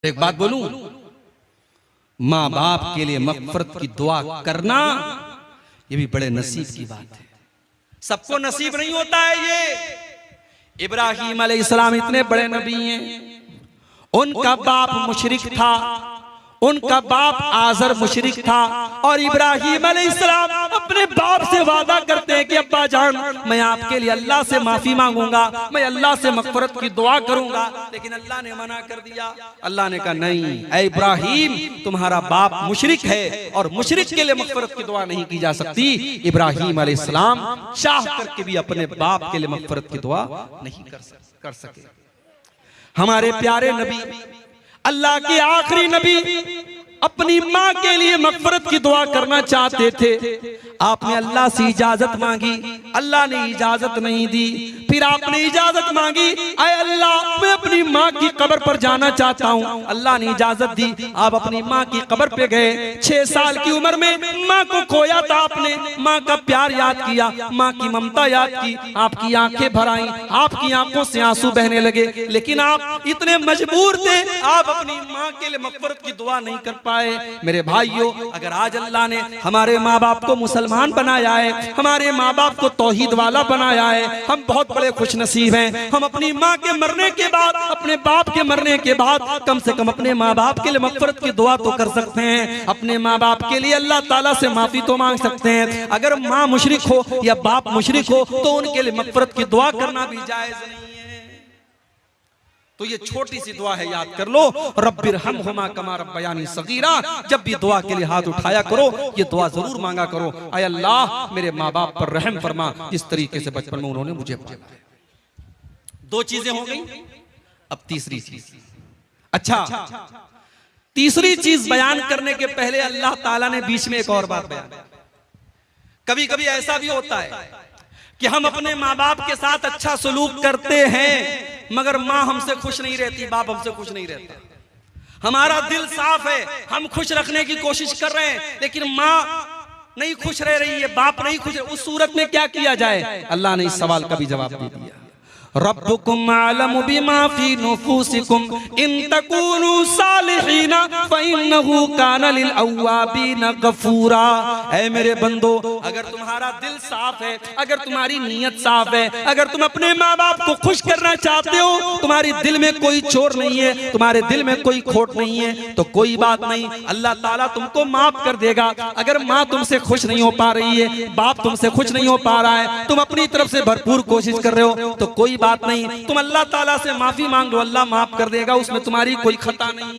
एक बात बोलूं, माँ बाप के लिए मगफरत की दुआ करना ये भी बड़े नसीब की बात है। सबको नसीब नहीं होता है ये। इब्राहीम अलैहिस्सलाम इतने बड़े नबी हैं, उनका बाप मुशरिक था, उनका बाप आज़र मुशरिक था, और इब्राहीम अलैहिस्सलाम अपने बाप से वादा करते हैं कि अब्बा जान मैं आपके लिए अल्लाह से माफी मांगूंगा, मैं अल्लाह से मगफरत की दुआ करूंगा, लेकिन अल्लाह ने मना कर दिया। अल्लाह ने कहा नहीं ऐ इब्राहीम, तुम्हारा बाप मुशरिक है और मुशरिक के लिए मगफरत की दुआ नहीं की जा सकती। इब्राहीम अलैहिस्सलाम चाह करके भी अपने बाप के लिए मगफरत की दुआ नहीं कर सके। हमारे प्यारे नबी, अल्लाह के आखिरी नबी, अपनी माँ के लिए मगफरत की दुआ करना चाहते थे। आपने अल्लाह से इजाजत मांगी, अल्लाह ने इजाजत नहीं दी। फिर आपने इजाजत मांगी, ऐ अल्लाह मैं अपनी माँ की कब्र पर जाना चाहता हूँ। अल्लाह ने इजाजत दी। आप अपनी माँ की कब्र पे गए। 6 साल की उम्र में माँ को खोया था आपने, माँ का प्यार याद किया, माँ की ममता याद की, आपकी आंखें भर आईं, आपकी आंखों से आंसू बहने लगे, लेकिन आप इतने मजबूर थे, आप अपनी माँ के लिए मगफरत की दुआ नहीं कर पाए। मेरे भाइयों, अगर आज अल्लाह ने हमारे माँ बाप को मुसलमान बनाया है, हमारे माँ बाप को तौहीद वाला बनाया है, हम बहुत बड़े खुशनसीब हैं। हम अपनी माँ के मरने के बाद, अपने बाप के मरने के बाद कम से कम अपने माँ बाप के लिए मगफरत की दुआ तो कर सकते हैं। अपने माँ बाप के लिए अल्लाह ताला से माफी तो मांग सकते हैं। अगर माँ मुशरिक हो या बाप मुशरिक हो तो उनके लिए मगफरत की दुआ करना भी जायज नहीं है। तो ये छोटी सी दुआ है, याद कर लो, रब्बिरहमहुमा कमा रब्बयानी सगीरा। जब भी दुआ के लिए हाथ उठाया करो, ये दुआ जरूर मांगा करो, ऐ अल्लाह मेरे माँ बाप पर रहम फरमा, जिस तरीके से बचपन में उन्होंने मुझे पाला। 2 चीजें हो गई, अब तीसरी चीज। अच्छा, तीसरी चीज बयान करने के पहले अल्लाह ताला ने बीच में एक और बात बयान। कभी कभी ऐसा भी होता है कि हम अपने माँ बाप के साथ अच्छा सलूक करते हैं, मगर माँ हमसे खुश नहीं रहती, बाप हमसे खुश नहीं रहता। हमारा दिल साफ है, हम खुश रखने की कोशिश कर रहे हैं, लेकिन माँ नहीं खुश रह रही है, बाप नहीं खुश। उस सूरत में क्या किया जाए? अल्लाह ने इस सवाल का भी जवाब दे दिया। रब्बुकुम आलमु बिमा फी नुफूसिकुम इन तकूनु सालिहीना फइन्नहु काना लिल अव्वाबीना गफूरा। ऐ मेरे बंदो, अगर तुम्हारा दिल साफ है, अगर तुम्हारी नीयत साफ है, अगर तुम अपने माँ बाप को खुश करना चाहते हो, तुम्हारे दिल में कोई चोर नहीं है, तुम्हारे दिल में कोई खोट नहीं है, तो कोई बात नहीं, अल्लाह ताला तुमको माफ कर देगा। अगर माँ तुमसे खुश नहीं हो पा रही है, बाप तुमसे खुश नहीं हो पा रहा है, तुम अपनी तरफ से भरपूर कोशिश कर रहे हो, तो कोई बात नहीं, तुम अल्लाह ताला से माफी मांग लो, अल्लाह माफ कर देगा, उसमें तुम्हारी कोई खता नहीं।